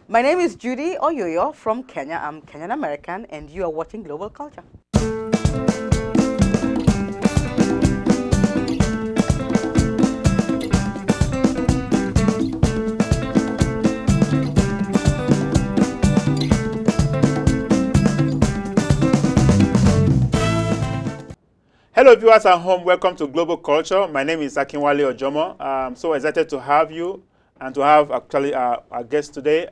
My name is Judy Oyoyu from Kenya. I'm Kenyan American, and you are watching Global Culture. Hello viewers at home, welcome to Global Culture. My name is Akinwale Ojomo. I'm so excited to have you and to have actually our guest today,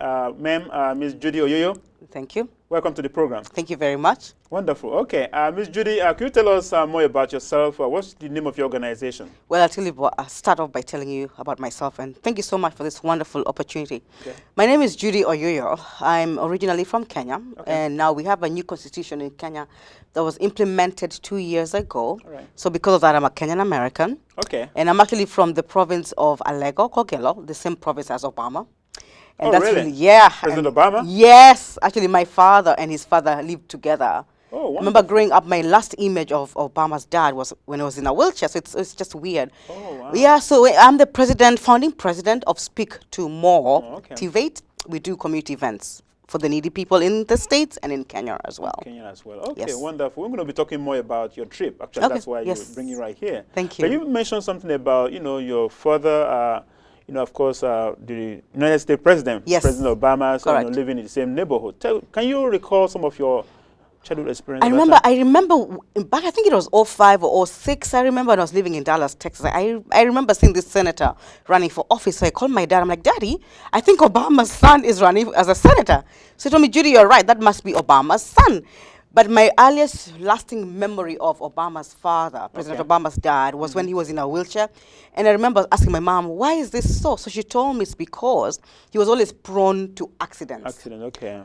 Miss Judy Oyoyu. Thank you. Welcome to the program. Thank you very much. Wonderful. Okay, Miss Judy, could you tell us more about yourself? What's the name of your organization? Well, I'll tell you I'll start off by telling you about myself, and thank you so much for this wonderful opportunity. Okay. My name is Judy Oyoyu. I'm originally from Kenya, and now we have a new constitution in Kenya that was implemented 2 years ago. Right. So because of that, I'm a Kenyan American. Okay. And I'm actually from the province of Alego, Kogelo, the same province as Obama. And that's really? Yeah. President Obama? Yes. Actually, my father and his father lived together. Oh, wonderful. I remember growing up, my last image of Obama's dad was when I was in a wheelchair, so it's just weird. Oh, wow. Yeah, so I'm the founding president of Speak to More, Activate. We do community events for the needy people in the States and in Kenya as well. Kenya as well. Okay, yes. Wonderful. We're going to be talking more about your trip. Actually, that's why you bring you right here. Thank you. But you mentioned something about, your father, of course, the United States President, President Obama, so living in the same neighborhood. Can you recall some of your childhood experience? I remember back, I think it was 05 or 06. I remember when I was living in Dallas, Texas. I remember seeing this senator running for office. So I called my dad. I'm like, Daddy, I think Obama's son is running as a senator. So he told me, Judy, you're right. That must be Obama's son. But my earliest lasting memory of Obama's father, President Obama's dad, was when he was in a wheelchair. And I remember asking my mom, why is this so? So she told me it's because he was always prone to accidents.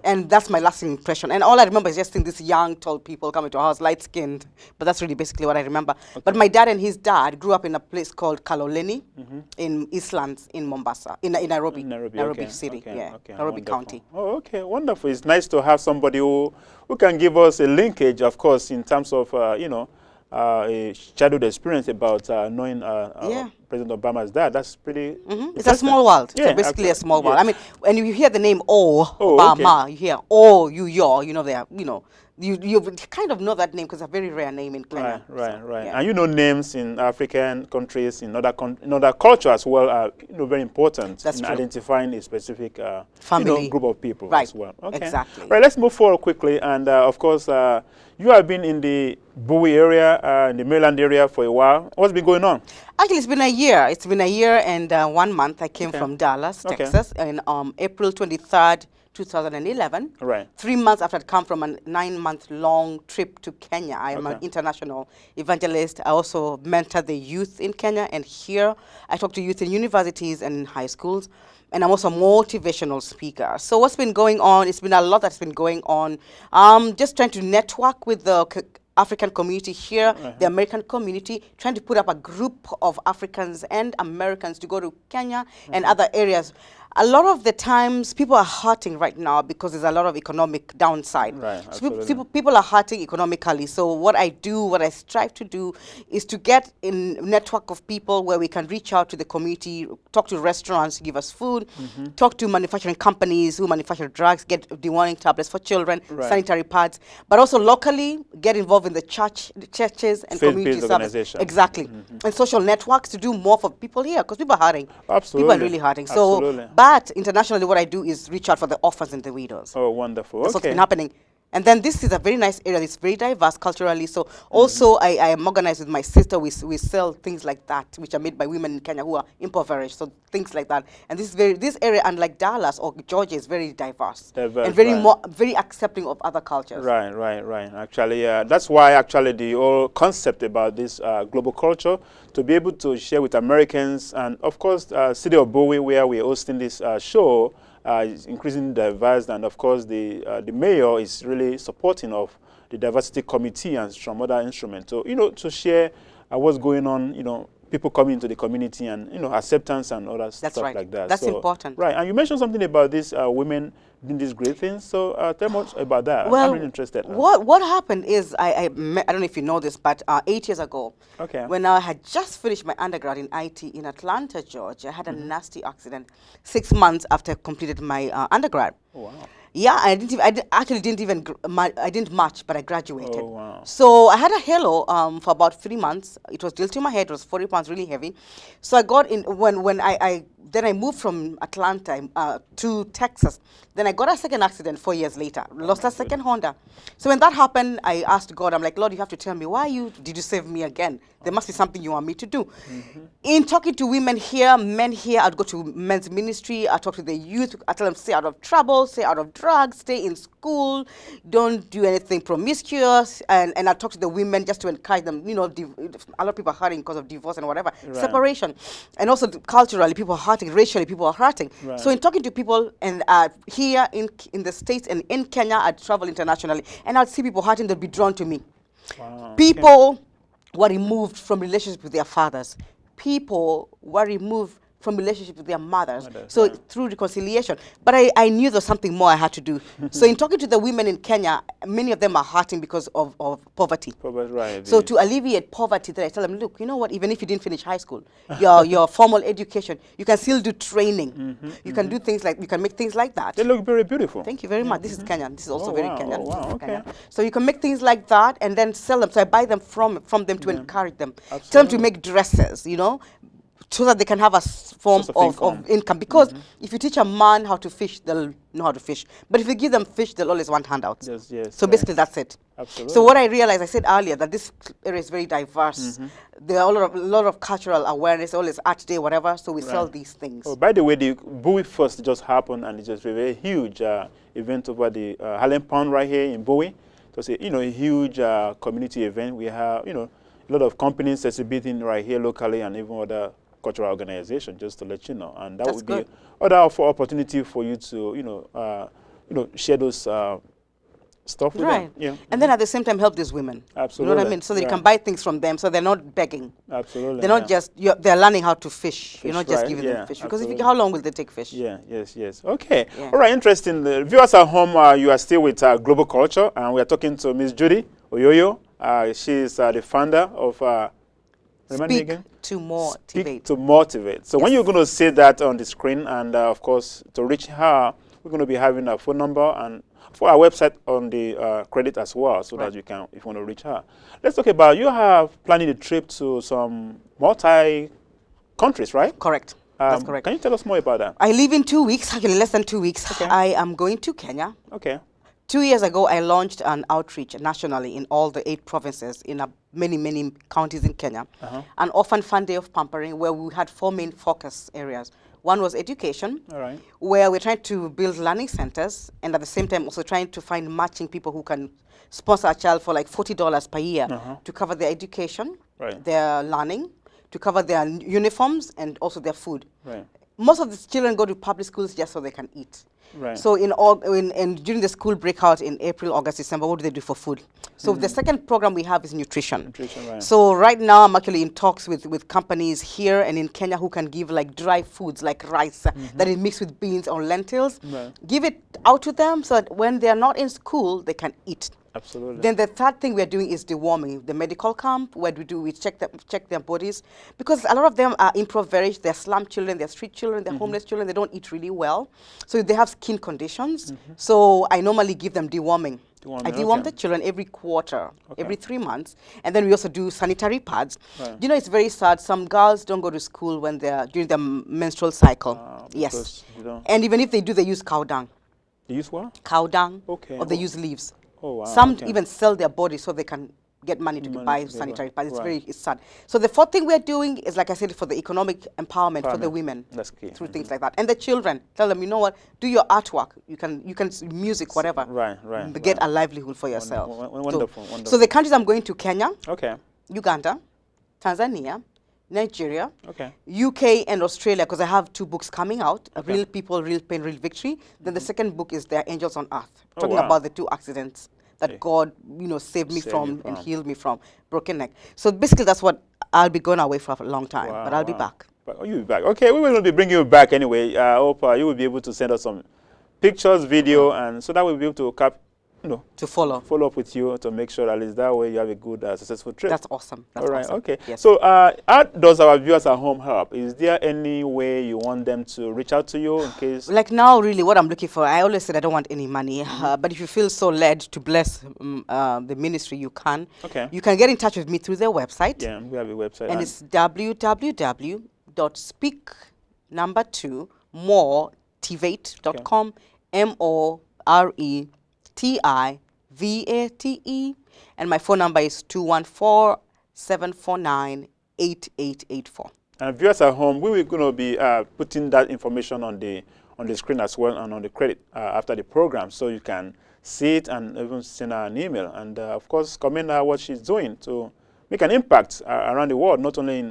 And that's my lasting impression. And all I remember is just seeing these young, tall people coming to our house, light-skinned. But that's really basically what I remember. But my dad and his dad grew up in a place called Kaloleni in Eastlands in Mombasa, in Nairobi. Nairobi City, Nairobi County. Oh, okay, wonderful. It's nice to have somebody who can give us a linkage, of course, in terms of, a childhood experience about knowing President Obama's dad. That's pretty It's a small world. Yeah, it's basically a small world. I mean, when you hear the name Obama, you hear you kind of know that name because it's a very rare name in Kenya. Right. Yeah. And names in African countries, in other culture as well are very important in identifying a specific family group of people as well. Okay. Exactly. Right, let's move forward quickly. And of course, you have been in the Bowie area, in the Maryland area for a while. What's been going on? Actually, it's been a year. It's been a year and 1 month. I came from Dallas, Texas, on April 23rd, 2011. Right. 3 months after I'd come from a 9-month-long trip to Kenya. I am an international evangelist. I also mentor the youth in Kenya, and here I talk to youth in universities and in high schools. And I'm also a motivational speaker. So what's been going on? It's been a lot that's been going on. Just trying to network with the African community here, the American community, trying to put up a group of Africans and Americans to go to Kenya and other areas. A lot of the times, people are hurting right now because there's a lot of economic downside. Right, so people are hurting economically. So what I strive to do, is to get in a network of people where we can reach out to the community, talk to restaurants, give us food, talk to manufacturing companies who manufacture drugs, get deworming tablets for children, sanitary pads, but also locally get involved in the churches and community service. Exactly. And social networks to do more for people here because people are hurting. Absolutely. People are really hurting. So, but internationally, what I do is reach out for the orphans and the widows. Oh, wonderful. That's what's been happening. And then this is a very nice area. It's very diverse culturally. So also I am organized with my sister. We sell things like that, which are made by women in Kenya who are impoverished. So things like that. And this area, unlike Dallas or Georgia, is very diverse and very accepting of other cultures. Right. Actually, that's why actually the whole concept about this global culture, to be able to share with Americans, and of course, City of Bowie, where we're hosting this show, is increasingly diverse, and of course the mayor is really supporting of the diversity committee and some other instruments. So to share what's going on, people coming into the community and, acceptance and other That's stuff right. like that. That's So, important. Right. And you mentioned something about these women doing these great things. So tell me much about that. Well, I'm really interested. what happened is I don't know if you know this, but 8 years ago, Okay. when I had just finished my undergrad in IT in Atlanta, Georgia, I had a nasty accident 6 months after I completed my undergrad. Oh, wow. Yeah, actually didn't even I didn't march, but I graduated. Oh, wow. So I had a halo for about 3 months. It was drilled to my head. It was 40 pounds, really heavy. So I got in when I then I moved from Atlanta to Texas. Then I got a second accident 4 years later. Lost a second Honda. So when that happened, I asked God. I'm like, Lord, you have to tell me why did you save me again? There must be something you want me to do. In talking to women here, men here, I'd go to men's ministry. I talk to the youth. I tell them stay out of trouble, stay out of drugs, stay in school, don't do anything promiscuous. And I talk to the women just to encourage them. A lot of people are hurting because of divorce and whatever, separation. And also culturally, people are hurting. Racially, people are hurting. Right. So in talking to people and here in the States and in Kenya, I'd travel internationally. And I'd see people hurting, they'd be drawn to me. Wow. People were removed from relationships with their fathers. People were removed from relationships with their mothers. So through reconciliation. But I knew there was something more I had to do. So in talking to the women in Kenya, many of them are hurting because of poverty. Right. So to alleviate poverty, then I tell them, look, you know what, even if you didn't finish high school, your formal education, you can still do training. You can do things like, you can make things like that. They look very beautiful. Thank you very much. This is Kenyan. This is also very Kenyan. Oh, wow. Okay. So you can make things like that and then sell them. So I buy them from them to encourage them. Absolutely. Tell them to make dresses, so that they can have a form of income. Because if you teach a man how to fish, they'll know how to fish. But if you give them fish, they'll always want handouts. Yes, so basically, that's it. Absolutely. So what I realized, I said earlier, that this area is very diverse. There are a lot of cultural awareness, always art day, whatever. So we sell these things. Oh, by the way, the Bowie First just happened, and it's just a very huge event over the Harlem Pound right here in Bowie. So it's a huge community event. We have a lot of companies exhibiting right here locally, and even other cultural organization, just to let you know, and that would be other opportunity for you to share those stuff with them. Yeah. And then at the same time help these women. Absolutely. You know what I mean? So that you can buy things from them, so they're not begging. Absolutely. They're not just they're learning how to fish. You're not just giving them fish, because how long will they take fish? Yes. Okay. All right. Interesting. The viewers at home, you are still with Global Culture, and we are talking to Miss Judy Oyoyu. She is the founder of. Speak to Motivate. Speak to Motivate. So when you're going to say that on the screen, and of course, to reach her, we're going to be having a phone number and for our website on the credit as well, so that you can, if you want to reach her. Let's talk about, you have planning a trip to some countries, right? Correct. That's correct. Can you tell us more about that? I leave in 2 weeks, actually less than 2 weeks. Okay. I am going to Kenya. Okay. 2 years ago, I launched an outreach nationally in all the 8 provinces in many counties in Kenya. An orphan fund day of pampering where we had 4 main focus areas. One was education, where we're trying to build learning centers, and at the same time also trying to find matching people who can sponsor a child for like $40 per year to cover their education, their learning, to cover their uniforms, and also their food. Most of the children go to public schools just so they can eat. So during the school breakout in April, August, December, what do they do for food? So the second program we have is nutrition. So right now I'm actually in talks with companies here and in Kenya who can give like dry foods like rice that is mixed with beans or lentils. Give it out to them so that when they're not in school, they can eat. Absolutely. Then the third thing we're doing is deworming, the medical camp, where we check their bodies, because a lot of them are impoverished, they're slum children, they're street children, they're homeless children, they don't eat really well, so they have skin conditions. So I normally give them deworming. I deworm the children every quarter, every 3 months, and then we also do sanitary pads. You know, it's very sad. Some girls don't go to school when they're during their menstrual cycle. Yes, and even if they do, they use cow dung. They use what? Cow dung. Okay. Or they use leaves. Oh, wow. Some even sell their body so they can get money to buy sanitary pads. It's sad. So the fourth thing we're doing is, like I said, for the economic empowerment for the women. That's key. Through things like that. And the children, tell them, you know what, do your artwork. You can music, whatever. Get a livelihood for yourself. Wonderful. So the countries I'm going to: Kenya, Uganda, Tanzania, Nigeria, UK, and Australia, because I have 2 books coming out, Real People, Real Pain, Real Victory. Then the second book is There Are Angels on Earth, talking about the 2 accidents that God, saved me from and healed me from broken neck. So basically, that's what I'll be going away for a long time, but I'll be back. But you'll be back. Okay, we will be bringing you back anyway. I hope you will be able to send us some pictures, video, and so that we'll be able to to follow up with you to make sure at least that way you have a good, successful trip. That's awesome. That's all right. Awesome. Okay. Yes. So, how does our viewers at home help? Is there any way you want them to reach out to you in case? Like now, really, what I'm looking for, I always said I don't want any money, but if you feel so led to bless the ministry, you can. Okay. You can get in touch with me through their website. Yeah, we have a website. And it's www.speakmore.com, MORETIVATE, and my phone number is 214-749-8884. And viewers at home, we will going to be putting that information on the screen as well and on the credit after the program, so you can see it and even send her an email and of course comment her what she's doing to make an impact around the world, not only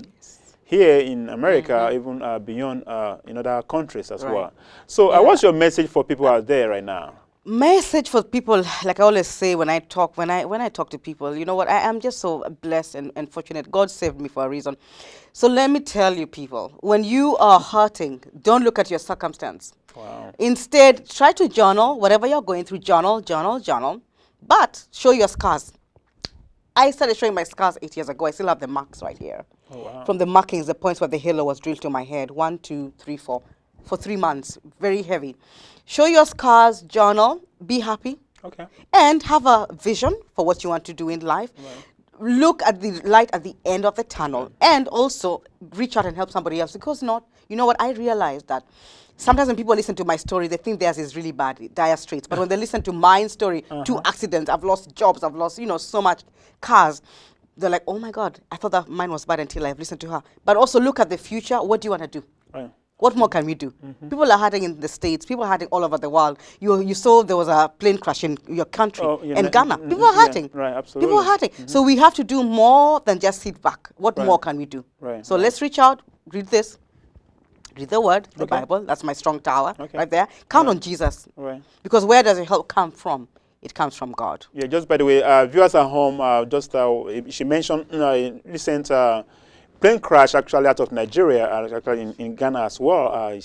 here in America, even beyond in other countries as well. So what's your message for people out there right now? Message for people, like I always say when I talk to people, you know what, I am just so blessed and fortunate. God saved me for a reason. So let me tell you, people, when you are hurting, don't look at your circumstance. Wow. Instead, try to journal whatever you're going through. Journal, but show your scars. I started showing my scars 8 years ago. I still have the marks right here. Oh, wow. From the markings, the points where the halo was drilled to my head. 1, 2, 3, 4. For 3 months. Very heavy. Show your scars, journal, be happy. Okay. And have a vision for what you want to do in life. Right. Look at the light at the end of the tunnel. And also reach out and help somebody else. Because you know what, I realized that sometimes when people listen to my story, they think theirs is really bad, dire straits. But when they listen to my story, 2 accidents, I've lost jobs, I've lost, so much cars, they're like, oh my God, I thought that mine was bad until I've listened to her. But also look at the future. What do you want to do? Right. What more can we do? People are hurting in the States. People are hurting all over the world. You saw there was a plane crash in your country, in Ghana. People are hurting. Right, absolutely. People are hurting. So we have to do more than just sit back. What more can we do? Right. So let's reach out, read this. Read the word, the Bible. That's my strong tower right there. Count on Jesus. Right. Because where does your help come from? It comes from God. Yeah, just by the way, viewers at home, she mentioned recent plane crash actually out of Nigeria, actually in Ghana as well.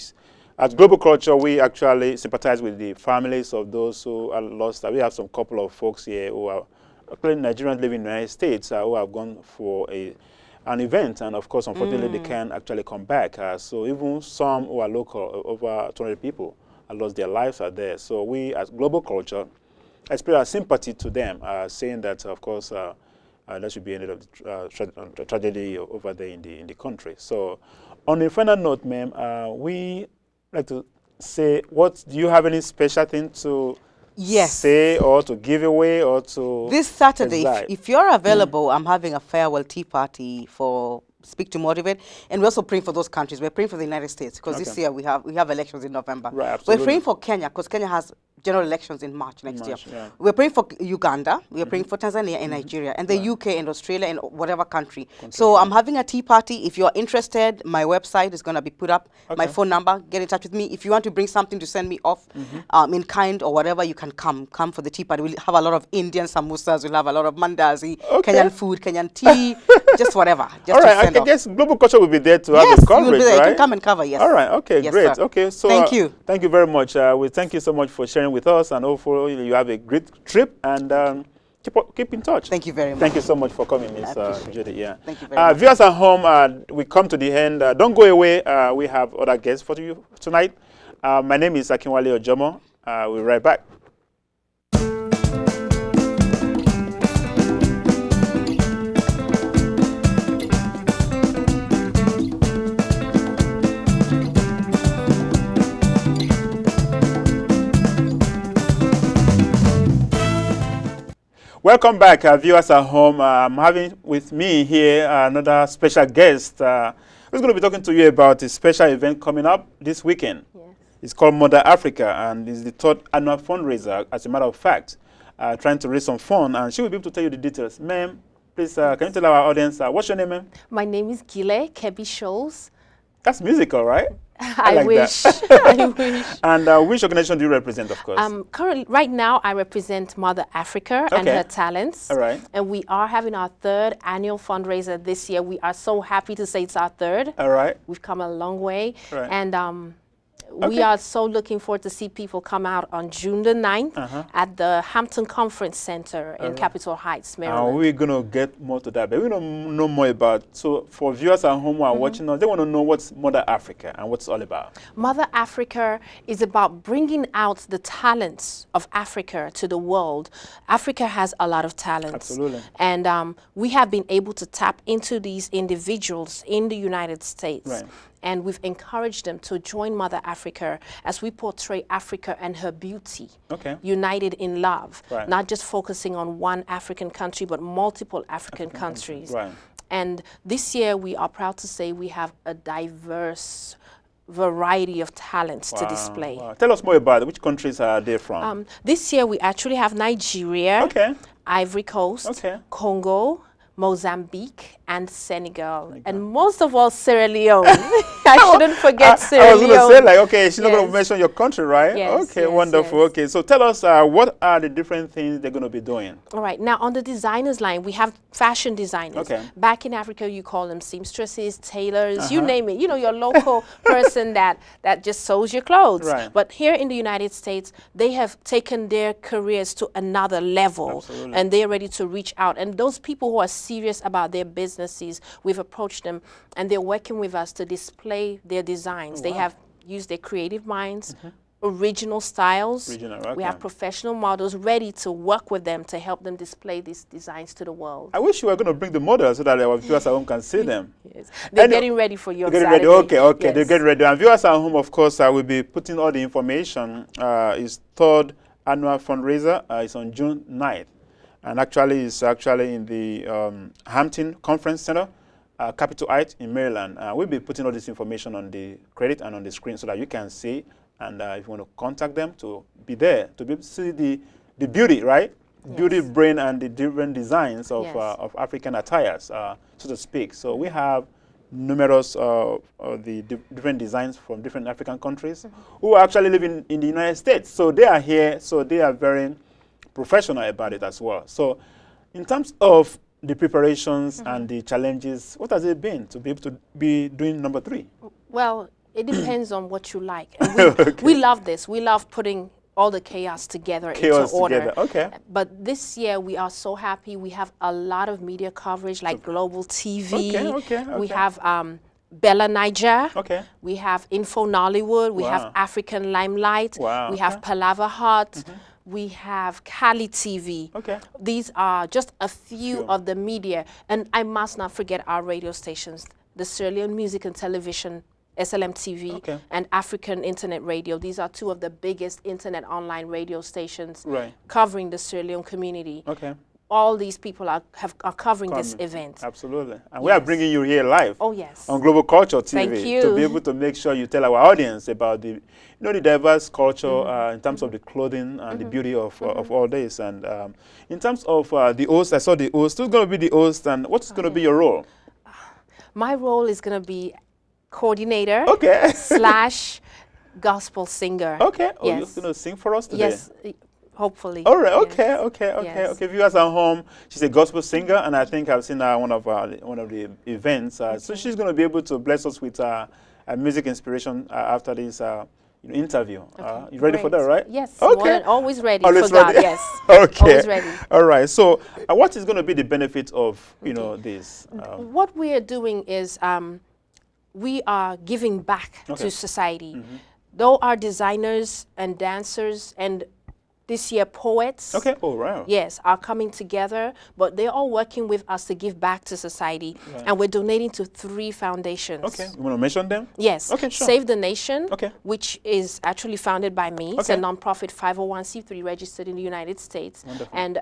At Global Culture, we actually sympathize with the families of those who are lost. We have some couple of folks here who are actually Nigerians living in the United States who have gone for an event, and of course, unfortunately, they can't actually come back. So even some who are local, over 200 people, have lost their lives out there. So we, as Global Culture, express our sympathy to them, saying that, of course, that should be ended of the tragedy over there in the country. So, on a final note, ma'am, we like to say, do you have any special thing to say or to give away or to this Saturday? If you're available, I'm having a farewell tea party for Speak to Motivate, and we're also praying for those countries. We're praying for the United States because this year we have elections in November. Right, absolutely. We're praying for Kenya because Kenya has general elections in March next year. Yeah. We're praying for Uganda. We're praying for Tanzania and Nigeria and the UK and Australia and whatever country. So I'm having a tea party. If you're interested, my website is going to be put up. My phone number. Get in touch with me. If you want to bring something to send me off in kind or whatever, you can come for the tea party. We'll have a lot of Indian samosas. We'll have a lot of mandazi, Kenyan food, Kenyan tea, just whatever. Just all right. I guess Global Culture will be there to have the coverage, you will be there. Right? You can come and cover, yes. All right, okay, yes, great. Sir. Okay, so thank you. Thank you very much. We thank you so much for sharing with us, and hopefully you have a great trip, and keep in touch. Thank you very much. Thank you so much for coming, Miss Judy. Yeah. Thank you very much. Viewers at home, we come to the end. Don't go away. We have other guests for you tonight. My name is Akinwale Ojomo. We'll be right back. Welcome back, viewers at home. I'm having with me here another special guest who's going to be talking to you about a special event coming up this weekend. Yes. It's called Mother Africa, and it's the 3rd annual fundraiser, as a matter of fact, trying to raise some fund, and she will be able to tell you the details. Ma'am, please, can you tell our audience, what's your name, ma'am? My name is Giileh Scholz. That's musical, right? I like wish. that. I wish. And which organization do you represent, of course? Currently, right now, I represent Mother Africa and Okay. her talents. All right. And we are having our 3rd annual fundraiser this year. We are so happy to say it's our 3rd. All right. We've come a long way. Right. And Okay. we are so looking forward to see people come out on June the 9th at the Hampton Conference Center in Capitol Heights, Maryland. We're going to get more to that, but we don't know more about. So for viewers at home who are watching us, they want to know what's Mother Africa and what's all about. Mother Africa is about bringing out the talents of Africa to the world. Africa has a lot of talents. Absolutely. And we have been able to tap into these individuals in the United States. Right. And we've encouraged them to join Mother Africa as we portray Africa and her beauty, united in love, not just focusing on one African country, but multiple African countries. Right. And this year, we are proud to say we have a diverse variety of talents to display. Wow. Tell us more about it. Which countries are they from? This year, we actually have Nigeria, Ivory Coast, Congo, Mozambique, and Senegal, and most of all, Sierra Leone. I shouldn't forget Sierra Leone. I was going to say, like, okay, she's not going to mention your country, right? Yes, okay, wonderful. Yes. Okay, so tell us, what are the different things they're going to be doing? All right, now on the designers line, we have fashion designers. Back in Africa, you call them seamstresses, tailors, you name it. You know, your local person that just sews your clothes. Right. But here in the United States, they have taken their careers to another level. Absolutely. And they're ready to reach out. And those people who are serious about their businesses, we've approached them, and they're working with us to display their designs. They have used their creative minds, original styles. We have professional models ready to work with them to help them display these designs to the world. I wish you were going to bring the models so that our viewers at home can see them. Yes. They're getting ready for you on Saturday. Ready. Okay, yes. They're getting ready. And viewers at home, of course, I will be putting all the information. It's 3rd annual fundraiser. It's on June 9th. And actually, it's actually in the Hampton Conference Center, Capitol Heights in Maryland. We'll be putting all this information on the credit and on the screen so that you can see. And if you want to contact them to be there, to be able to see the beauty, right? Yes. Beauty, brain, and the different designs of African attires, so to speak. So we have numerous the different designs from different African countries who are actually living in the United States. So they are here, so they are very professional about it as well. So in terms of the preparations and the challenges, what has it been to be able to be doing number 3? Well, it depends on what you like. And we love this. We love putting all the chaos together into order. But this year we are so happy. We have a lot of media coverage like global TV. We have Bella Niger. We have Info Nollywood. We have African Limelight. We have Palava Hot. We have Cali TV. These are just a few of the media. And I must not forget our radio stations, the Sierra Leone Music and Television, SLM TV, and African Internet Radio. These are 2 of the biggest internet online radio stations covering the Sierra Leone community. All these people are covering this event. Absolutely. And we are bringing you here live. Oh, yes. On Global Culture TV. Thank you. To be able to make sure you tell our audience about the, the diverse culture in terms of the clothing and the beauty of all this. And in terms of the host, I saw the host. Who's going to be the host, and what's going to be your role? My role is going to be coordinator / gospel singer. Oh, you're going to sing for us today? Yes. Hopefully. All right. Okay. Viewers at home, she's a gospel singer, and I think I've seen her one of the events. So she's going to be able to bless us with a music inspiration after this interview. You ready for that, right? Yes. Always ready. Always for ready. God. Yes. Always ready. All right. So what is going to be the benefit of this? What we are doing is we are giving back to society. Though our designers and dancers and this year poets yes, are coming together, but they're all working with us to give back to society. And we're donating to 3 foundations. You want to mention them? Yes. Save the Nation, which is actually founded by me. It's a nonprofit 501c3 registered in the United States. And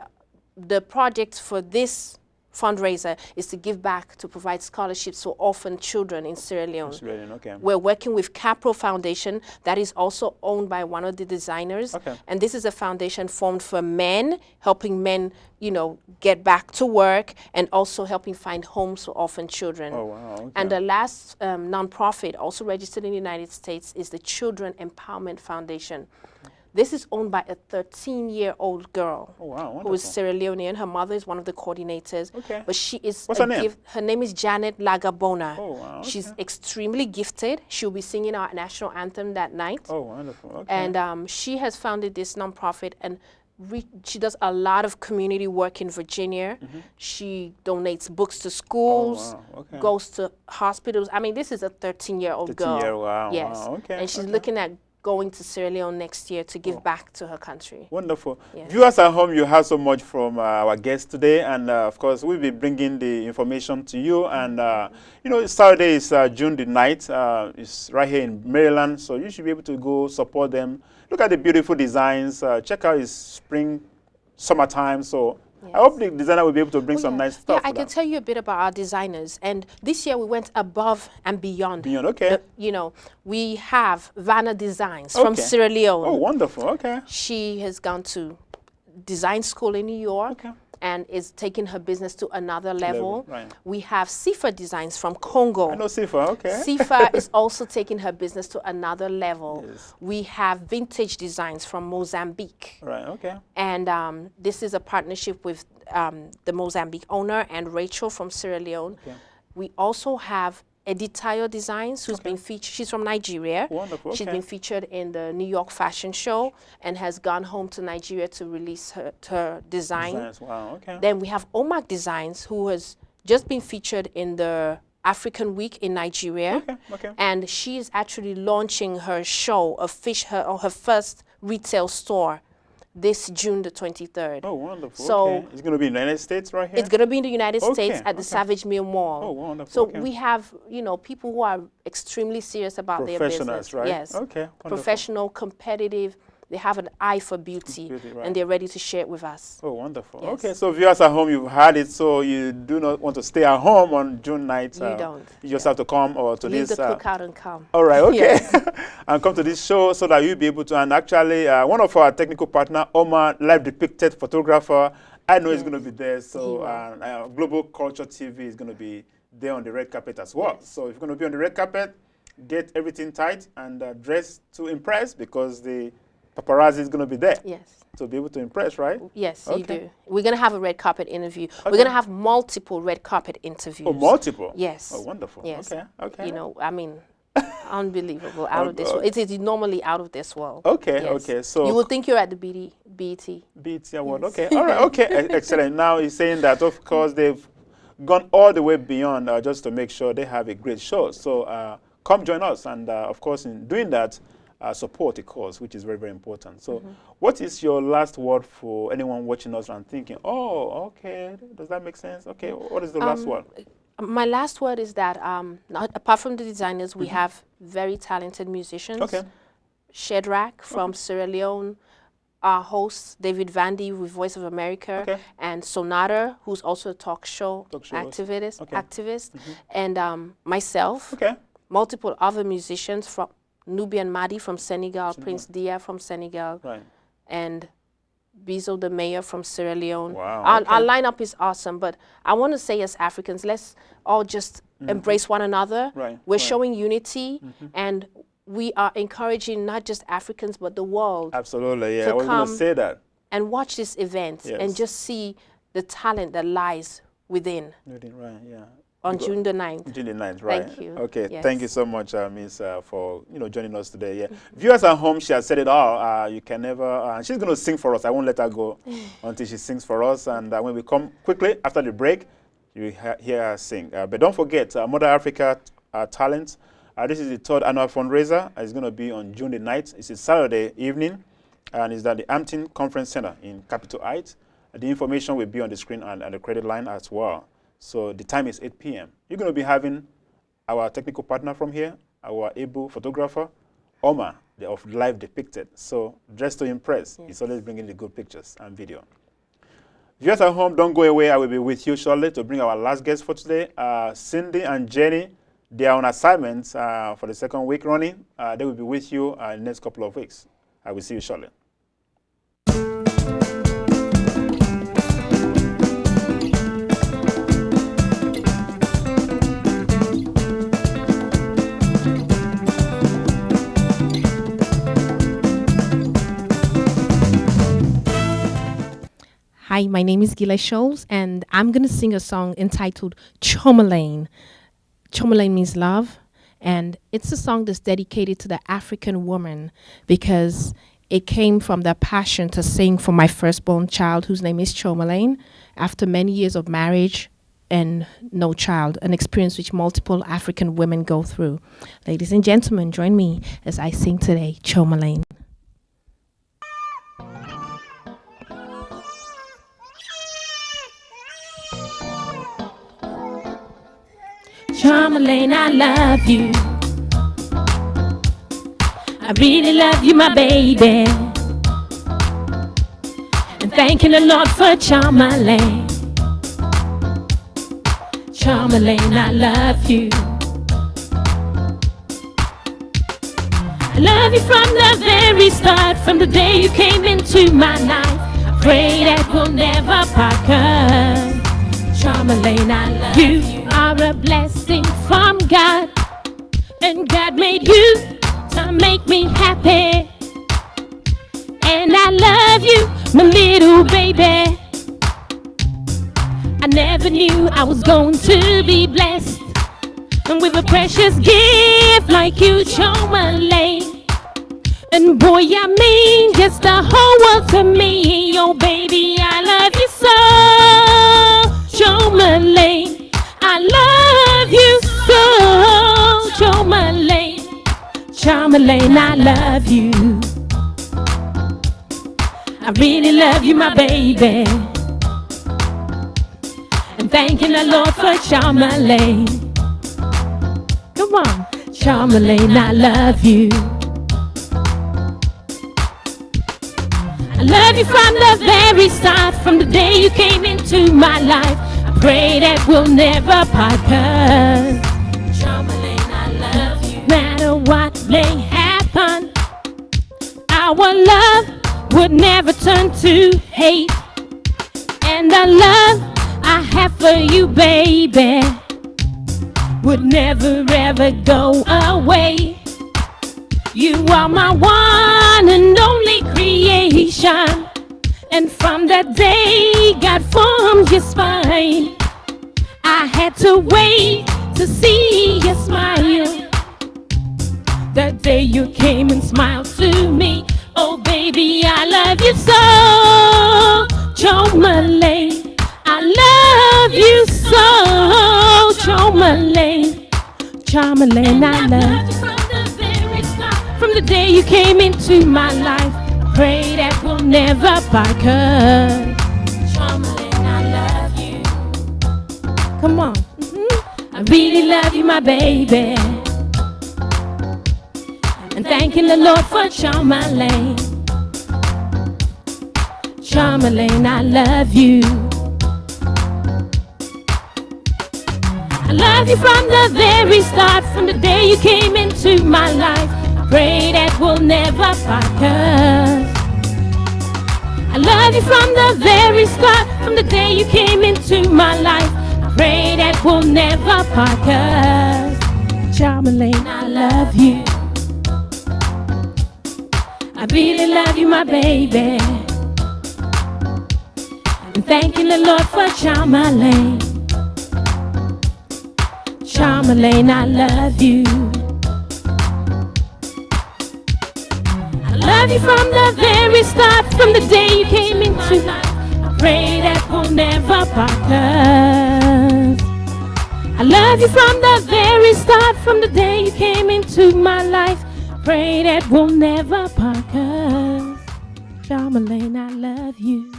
the project for this fundraiser is to give back to provide scholarships for orphan children in Sierra Leone. Okay. We're working with Capro Foundation that is also owned by one of the designers. Okay. And this is a foundation formed for men, helping men, you know, get back to work and also helping find homes for orphan children. Oh, wow. Okay. And the last nonprofit also registered in the United States is the Children Empowerment Foundation. This is owned by a 13-year-old girl who is Sierra Leonean. Her mother is one of the coordinators. Okay. But she is What's her name? Her name is Janet Lagabona. Oh, wow. Okay. She's extremely gifted. She'll be singing our national anthem that night. Oh, wonderful. Okay. And she has founded this nonprofit, and she does a lot of community work in Virginia. She donates books to schools, goes to hospitals. I mean, this is a 13-year-old girl. Wow. Yes. Wow. Okay. And she's looking at going to Sierra Leone next year to give back to her country. Wonderful. Yes. Viewers at home, you have so much from our guest today, and of course, we'll be bringing the information to you. And you know, Saturday is June the 9th. It's right here in Maryland, so you should be able to go support them. Look at the beautiful designs. Check out his spring, summertime. So I hope the designer will be able to bring some nice stuff. Yeah, I can tell you a bit about our designers. And this year we went above and beyond. Beyond, okay. You know, we have Vanna Designs from Sierra Leone. Oh, wonderful. Okay. She has gone to design school in New York. And is taking her business to another level. Right. We have Sifa Designs from Congo. I know Sifa, okay. Sifa is also taking her business to another level. Yes. We have Vintage Designs from Mozambique. Right, okay. And this is a partnership with the Mozambique owner and Rachel from Sierra Leone. Okay. We also have Editayo Designs, who's been featured. She's from Nigeria. Wonderful. She's been featured in the New York Fashion Show and has gone home to Nigeria to release her design. Wow, okay. Then we have Omak Designs, who has just been featured in the African Week in Nigeria. And she is actually launching her show, her first retail store this June the 23rd. Oh, wonderful. So it's going to be in the United States right here? It's going to be in the United States at the Savage Mill Mall. Oh, wonderful. So we have, you know, people who are extremely serious about their business. Professionals, right? Yes. Okay, wonderful. Professional, competitive. They have an eye for beauty, and they're ready to share it with us. Oh, wonderful. Yes. Okay, so viewers at home, you've heard it. So you do not want to stay at home on June 9th. You don't. You just have to come or to Leave this. the cookout and come. All right, okay. And come to this show so that you'll be able to. And actually, one of our technical partner, Omar, live depicted photographer, I know is going to be there. So Global Culture TV is going to be there on the red carpet as well. Yes. So if you're going to be on the red carpet, get everything tight and dress to impress, because the paparazzi is going to be there. Yes. To be able to impress, right? Yes, you do. We're going to have a red carpet interview. We're going to have multiple red carpet interviews. Oh, multiple? Yes. Oh, wonderful. Yes. Okay. You know, I mean, unbelievable, out of this world. It is normally out of this world. Okay, yes. okay. So you will think you're at the BET. BET Award, okay. All right, okay, excellent. Now he's saying that, of course, they've gone all the way beyond just to make sure they have a great show. So come join us. And, of course, in doing that, support a cause, which is very, very important. So what is your last word for anyone watching us and thinking, oh, okay, does that make sense? Okay, what is the last word? My last word is that, apart from the designers, we have very talented musicians. Okay. Shedrack from Sierra Leone, our host, David Vandy with Voice of America, and Sonata, who's also a talk show activist, and myself, multiple other musicians from Nubian Madi from Senegal, Prince Dia from Senegal, and Bizo the Mayor from Sierra Leone. Wow, our lineup is awesome, but I want to say as Africans, let's all just embrace one another. We're showing unity, and we are encouraging not just Africans, but the world. Absolutely, yeah, I was going to say that. And watch this event and just see the talent that lies within. On June the 9th. June the 9th, right. Thank you. Okay, thank you so much, Miss, for joining us today. Viewers at home, she has said it all. You can never, she's going to sing for us. I won't let her go until she sings for us. And when we come quickly after the break, you hear her sing. But don't forget, Mother Africa Talent. This is the 3rd annual fundraiser. It's going to be on June the 9th. It's a Saturday evening, and it's at the Hampton Conference Center in Capitol Heights. The information will be on the screen and the credit line as well. So the time is 8 p.m. You're going to be having our technical partner from here, our able photographer, Omar, of live depicted. So dress to impress. He's always bringing the good pictures and video. Viewers at home, don't go away. I will be with you shortly to bring our last guest for today. Cindy and Jenny, they are on assignments for the second week running. They will be with you in the next couple of weeks. I will see you shortly. Hi, my name is Giileh Scholz, and I'm going to sing a song entitled Chomalane. Chomalane means love, and it's a song that's dedicated to the African woman because it came from the passion to sing for my firstborn child, whose name is Chomalane, after many years of marriage and no child, an experience which multiple African women go through. Ladies and gentlemen, join me as I sing today, Chomalane. Chomalane, I love you. I really love you, my baby. And thanking the Lord for Chomalane. Chomalane, I love you. I love you from the very start, from the day you came into my life. I pray that we'll never part. Chomalane, I love you. You are a blessing from God, and God made you to make me happy. And I love you, my little baby. I never knew I was going to be blessed and with a precious gift like you, Chomalane. And boy, I mean just the whole world to me. Oh baby, I love you so, Chomalane. I love you so, Chomalane. Chomalane, I love you. I really love you, my baby. And thanking the Lord for Chomalane. Come on, Chomalane, I love you. I love you from the very start, from the day you came into my life. I pray that we'll never part. Chomalane, I love you. No matter what may happen, our love would never turn to hate. And the love I have for you, baby, would never ever go away. You are my one and only creation, and from that day God formed your spine. I had to wait to see your smile. That day you came and smiled to me. Oh baby, I love you so, Chomalane. I love you so, Chomalane. Chomalane, I love you from the very start, from the day you came into my life. Pray that we'll never part. Chomalane, I love you. Come on. I really love you, my baby. And thanking the Lord for Chomalane. Chomalane, I love you. I love you from the very start, from the day you came into my life. I pray that we'll never part. I love you from the very start, from the day you came into my life. I pray that we'll never part. Chomalane, I love you. I really love you, my baby. And thanking the Lord for Chomalane. Chomalane, I love you. I love you from the very start, from the day you came into my life. I pray that we'll never part. I love you from the very start, from the day you came into my life. I pray that we'll never part. Chomalane, I love you.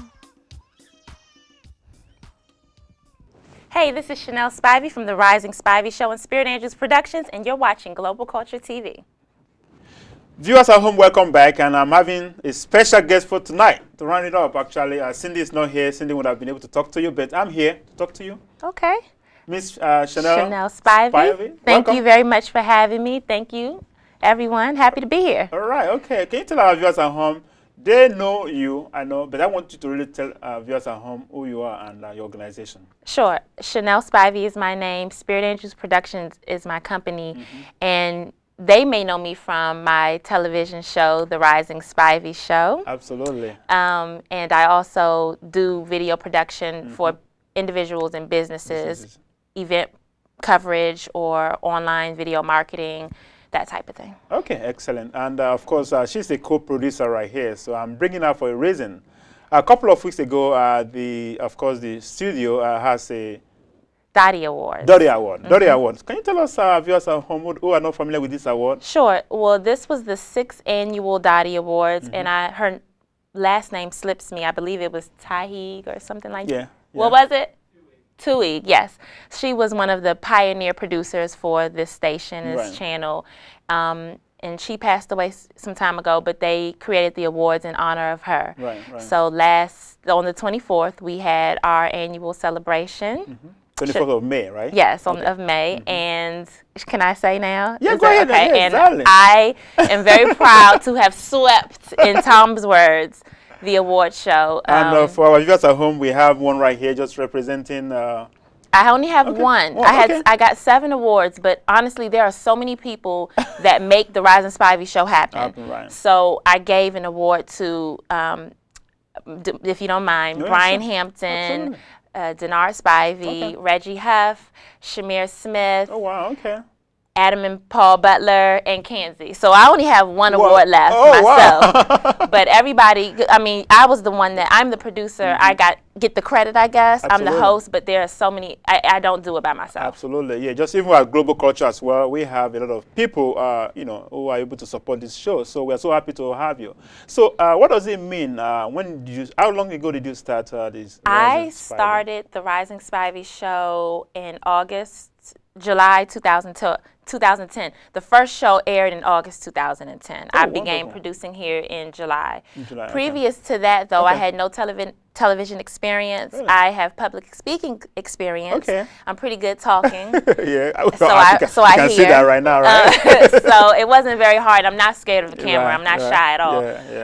Hey, this is Shanelle Spivey from the Rising Spivey Show and Spirit Angels Productions, and you're watching Global Culture TV. Viewers at home, welcome back, and I'm having a special guest for tonight to round it up. Actually, Cindy is not here. Cindy would have been able to talk to you, but I'm here to talk to you. Okay. Miss Shanelle. Shanelle Spivey. Thank you very much for having me. Thank you, everyone. Happy to be here. All right. Okay. Can you tell our viewers at home? They know you, I know, but I want you to really tell viewers at home who you are and your organization. Sure. Shanelle Spivey is my name. Spirit Angels Productions is my company, and they may know me from my television show, The Rising Spivey Show. Absolutely. And I also do video production for individuals and businesses, event coverage or online video marketing, that type of thing. Okay, excellent. And of course, she's the co-producer right here, so I'm bringing her for a reason. A couple of weeks ago, the studio has a Dottie Awards. Dottie Award. Dottie Awards. Can you tell us, viewers at home who are not familiar with this award? Sure. Well, this was the 6th annual Dottie Awards, and her last name slips me. I believe it was Tahig or something like that. What was it? Tui, yes. She was one of the pioneer producers for this station, this channel. And she passed away some time ago, but they created the awards in honor of her. So on the 24th, we had our annual celebration. 24th of May, right? Yes, of May. And can I say now? Yeah, go ahead. Okay. Yes, and I am very proud to have swept, in Tom's words, the award show. And for our viewers at home, we have one right here just representing... I only have one. Oh, I got 7 awards, but honestly, there are so many people that make the Rising Spivey show happen. So I gave an award to, if you don't mind, Brian Hampton, Denard Spivey, Reggie Huff, Shamir Smith. Oh, wow, okay. Adam and Paul Butler, and Kanzi. So I only have one award left myself. But everybody, I mean, I was the one I'm the producer. I get the credit, I guess. I'm the host, but there are so many, I don't do it by myself. Absolutely, yeah. Just even at Global Culture as well, we have a lot of people, who are able to support this show. So we're so happy to have you. So what does it mean? How long ago did you start this? I started the Rising Spivey show in July 2010. The first show aired in August 2010. I began producing here in July. Previous to that, though, I had no television experience. Really? I have public speaking experience. I'm pretty good talking. I can see that right now, right? So it wasn't very hard. I'm not scared of the camera. I'm not shy at all.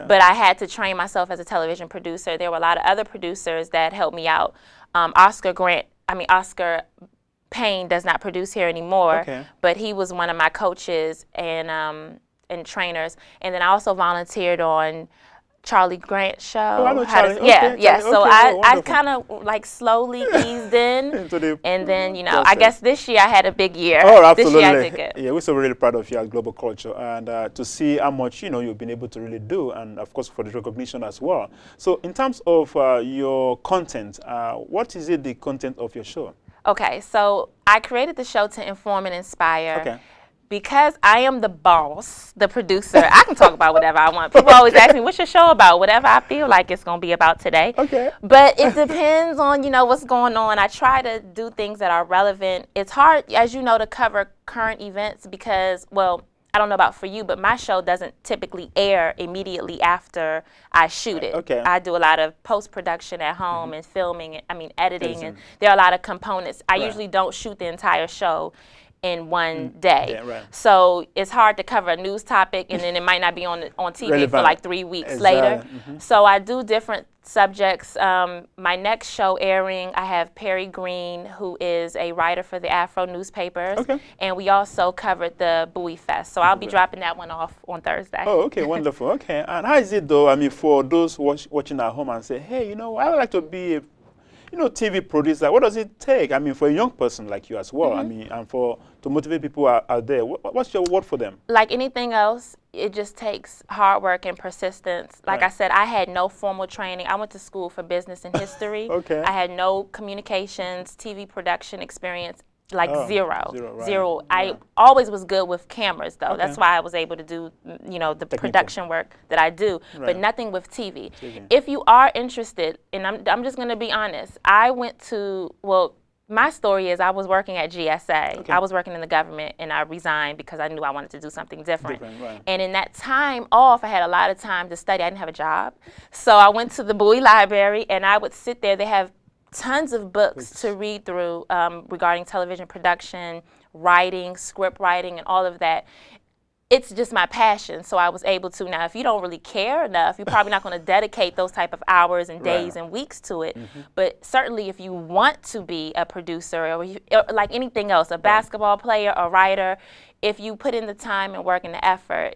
But I had to train myself as a television producer. There were a lot of other producers that helped me out. Oscar Payne does not produce here anymore, but he was one of my coaches and trainers. And then I also volunteered on Charlie Grant's show. Oh, I know Charlie. So I kind of like slowly eased in, and then I guess this year I had a big year. Oh, absolutely. This year I did good. Yeah, we're so really proud of you at Global Culture, and to see how much you've been able to really do, and of course for the recognition as well. So in terms of your content, what is the content of your show? Okay, so I created the show to inform and inspire. Because I am the boss, the producer, I can talk about whatever I want. People always ask me, what's your show about? Whatever I feel like it's going to be about today. But it depends on, what's going on. I try to do things that are relevant. It's hard, as you know, to cover current events because, well, I don't know about for you, but my show doesn't typically air immediately after I shoot it. I do a lot of post-production at home and filming, editing, and there are a lot of components. I usually don't shoot the entire show in one day. So it's hard to cover a news topic and then it might not be on TV for like 3 weeks later. So I do different subjects. My next show airing, I have Perry Green, who is a writer for the Afro newspapers, and we also covered the Bowie Fest. So I'll be dropping that one off on Thursday. Oh, okay, wonderful. Okay, and how is it though? For those watching at home and say, hey, I would like to be a TV producer. What does it take? For a young person like you as well. And to motivate people out there. What's your word for them? Like anything else, it just takes hard work and persistence. Like I said, I had no formal training. I went to school for business and history. I had no communications, TV production experience. Like zero. I always was good with cameras though. That's why I was able to do, the production work that I do, but nothing with TV. If you are interested, and I'm just going to be honest, I went to, my story is I was working at GSA. Okay. I was working in the government, and I resigned because I knew I wanted to do something different. Right. And in that time off, I had a lot of time to study. I didn't have a job. So I went to the Bowie Library, and I would sit there. They have tons of books to read through regarding television production, writing, script writing, and all of that. It's just my passion, so I was able to. Now, if you don't really care enough, you're probably not going to dedicate those type of hours and days and weeks to it. But certainly if you want to be a producer or like anything else, a basketball player, a writer, if you put in the time and work and the effort,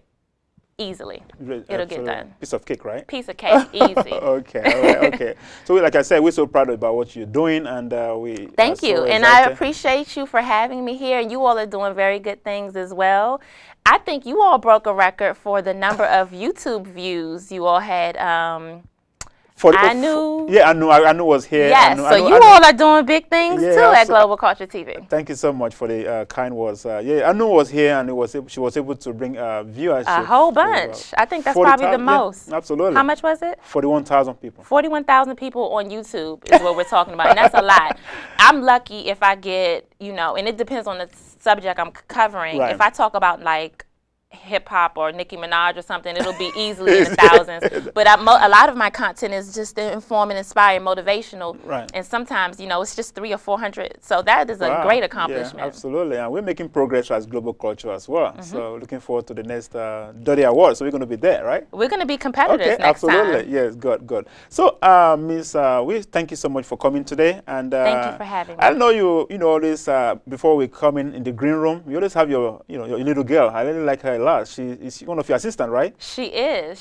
easily it'll get done. Piece of cake, right? Piece of cake, easy. Okay, all right, okay. So like I said, we're so proud about what you're doing, and we thank you, and I appreciate you for having me here, and you all are doing very good things as well. I think you all broke a record for the number of YouTube views you all had. I knew was here. Yes, so you all are doing big things too at Global Culture TV. Thank you so much for the kind words. Anu was here, and she was able to bring viewership. A whole bunch. I think that's probably the most. Yeah, absolutely. How much was it? 41,000 people. 41,000 people on YouTube is what we're talking about, and that's a lot. I'm lucky if I get, and it depends on the subject I'm covering. Right. If I talk about like hip hop or Nicki Minaj or something, it'll be easily in the thousands. But a lot of my content is just to inform and inspire, motivational. Right. And sometimes, it's just 300 or 400. So that is a great accomplishment. Yeah, absolutely. And we're making progress as Global Culture as well. So looking forward to the next Dirty Awards. So we're going to be there, right? We're going to be competitors next absolutely. time. Yes, good. So, Miss, we thank you so much for coming today. And thank you for having me. I know you always, before we come in the green room, you always have your little girl. I really like her a lot. She's one of your assistants, right? She is.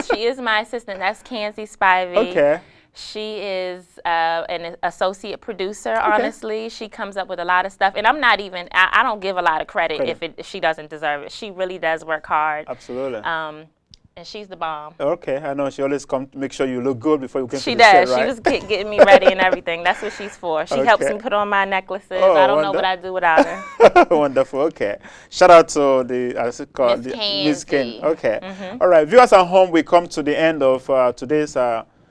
She is my assistant. That's Spivey. Okay. She is an associate producer, honestly. She comes up with a lot of stuff. And I'm not even, I don't give a lot of credit if she doesn't deserve it. She really does work hard. Absolutely. And she's the bomb. Okay, I know she always comes to make sure you look good before you come to the set, right? She was getting me ready and everything. That's what she's for. She helps me put on my necklaces. I don't know what I'd do without her. Wonderful, okay. Shout out to the Miss Ken. Okay. All right, viewers at home, we come to the end of today's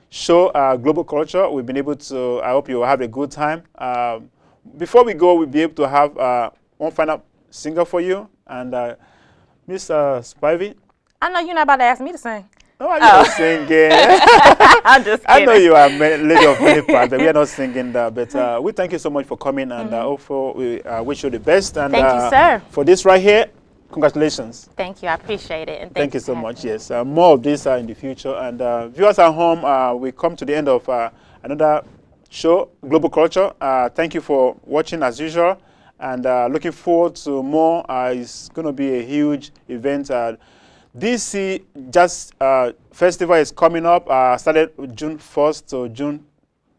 show, Global Culture. We've been able to, I hope you have a good time. Before we go, we'll be able to have one final singer for you. And Miss Spivey, I know you're not about to ask me to sing. No, I'm not singing. I'm just kidding. I know you are a lady of many parts, but we are not singing that. But we thank you so much for coming, and also we wish you the best. And thank you, sir. For this right here, congratulations. Thank you. I appreciate it. And thank you so much. Yes, more of this in the future. And viewers at home, we come to the end of another show, Global Culture. Thank you for watching as usual, and looking forward to more. It's going to be a huge event. DC Jazz Festival is coming up, started June 1st to June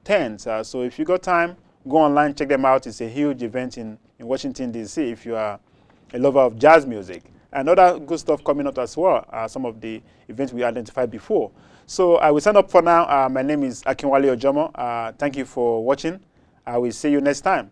10th. So if you got time, go online, check them out. It's a huge event in Washington, D.C. if you are a lover of jazz music. And other good stuff coming up as well, some of the events we identified before. So I will sign up for now. My name is Akinwale Ojomo. Thank you for watching. I will see you next time.